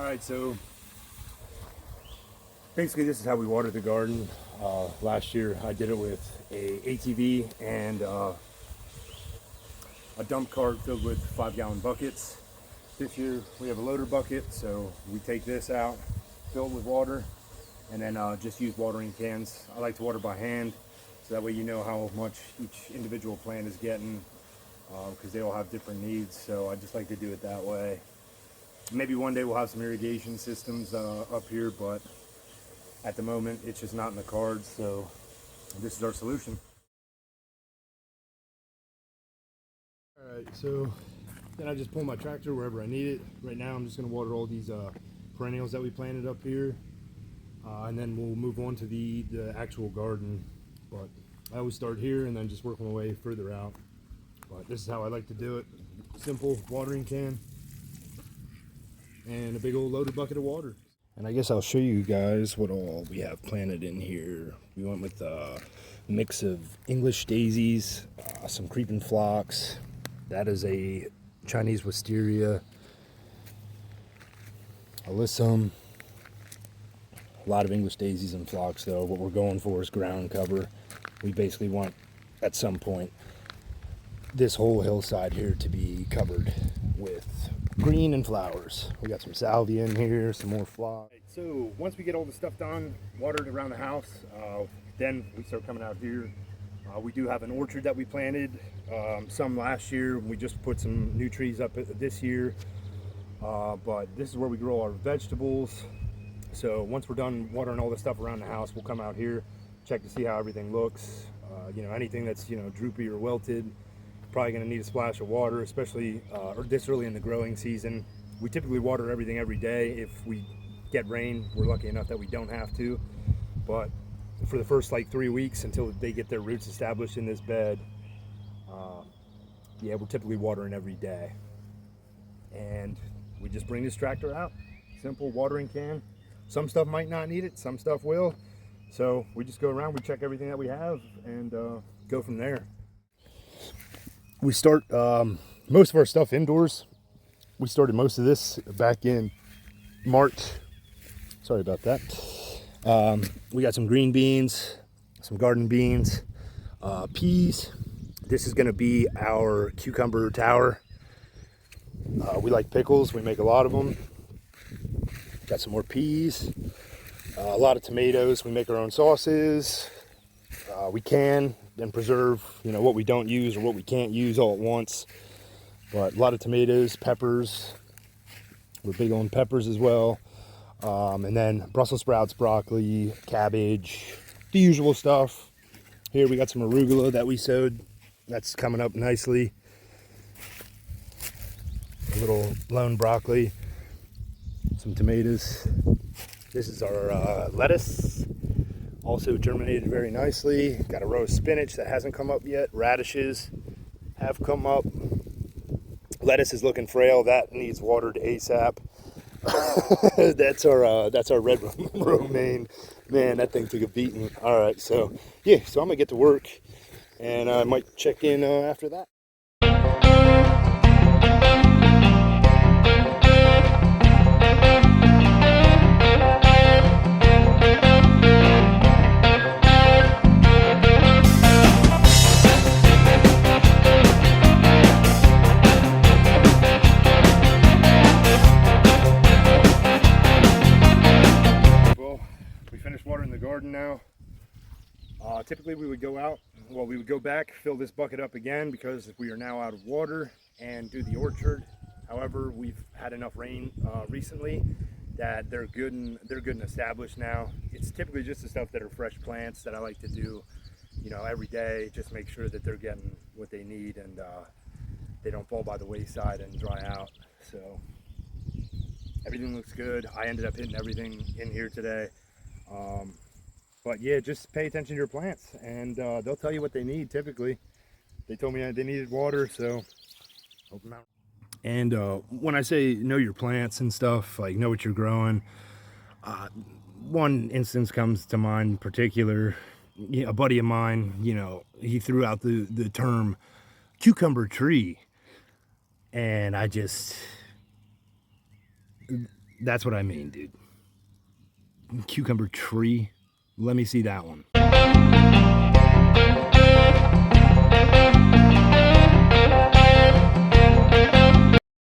Alright, so basically this is how we water the garden. Last year I did it with a ATV and a dump cart filled with 5-gallon buckets. This year we have a loader bucket, so we take this out, fill it with water, and then just use watering cans. I like to water by hand, so that way you know how much each individual plant is getting, because they all have different needs, so I just like to do it that way. Maybe one day we'll have some irrigation systems up here, but at the moment it's just not in the cards, so this is our solution. Alright, so then I just pull my tractor wherever I need it. Right now I'm just going to water all these perennials that we planted up here, and then we'll move on to the actual garden. But I always start here and then just work my way further out. But this is how I like to do it. Simple watering can and a big old loaded bucket of water. And I guess I'll show you guys what all we have planted in here. We went with a mix of English daisies, some creeping phlox. That is a Chinese wisteria, alyssum. A lot of English daisies and phlox though. What we're going for is ground cover. We basically want, at some point, this whole hillside here to be covered with green and flowers. We got some salvia in here, some more phlox. So once we get all the stuff done, watered around the house, then we start coming out here. We do have an orchard that we planted, some last year. We just put some new trees up this year, but this is where we grow our vegetables. So once we're done watering all the stuff around the house, we'll come out here, check to see how everything looks. Anything that's droopy or wilted, probably going to need a splash of water, especially this early in the growing season. We typically water everything every day. If we get rain, we're lucky enough that we don't have to, but for the first like 3 weeks until they get their roots established in this bed, yeah, we're typically watering every day. And we just bring this tractor out, simple watering can. Some stuff might not need it, some stuff will, so we just go around, we check everything that we have, and go from there. We start most of our stuff indoors. We started most of this back in March. Sorry about that. We got some green beans, some garden beans, peas. This is going to be our cucumber tower. We like pickles. We make a lot of them. Got some more peas, a lot of tomatoes. We make our own sauces. We can and preserve, what we don't use or what we can't use all at once. But a lot of tomatoes, peppers. We're big on peppers as well. And then Brussels sprouts, broccoli, cabbage, the usual stuff. Here we got some arugula that we sowed. That's coming up nicely. A little lone broccoli, some tomatoes. This is our lettuce. Also germinated very nicely. Got a row of spinach that hasn't come up yet. Radishes have come up. Lettuce is looking frail. That needs watered ASAP. that's our red romaine. Man, that thing took a beating. All right, so yeah, so I'm gonna get to work, and I might check in after that. Watering the garden now. Typically we would go out, we would go back, fill this bucket up again because we are now out of water, and do the orchard. However, we've had enough rain recently that they're good and established now. It's typically just the stuff that are fresh plants that I like to do, every day. Just make sure that they're getting what they need and they don't fall by the wayside and dry out. So everything looks good. I ended up hitting everything in here today. But yeah, just pay attention to your plants, and they'll tell you what they need. Typically they told me they needed water, so help them out. And when I say know your plants and stuff, like know what you're growing, one instance comes to mind in particular. A buddy of mine, he threw out the term cucumber tree, and That's what I mean, dude. Cucumber tree. Let me see that one.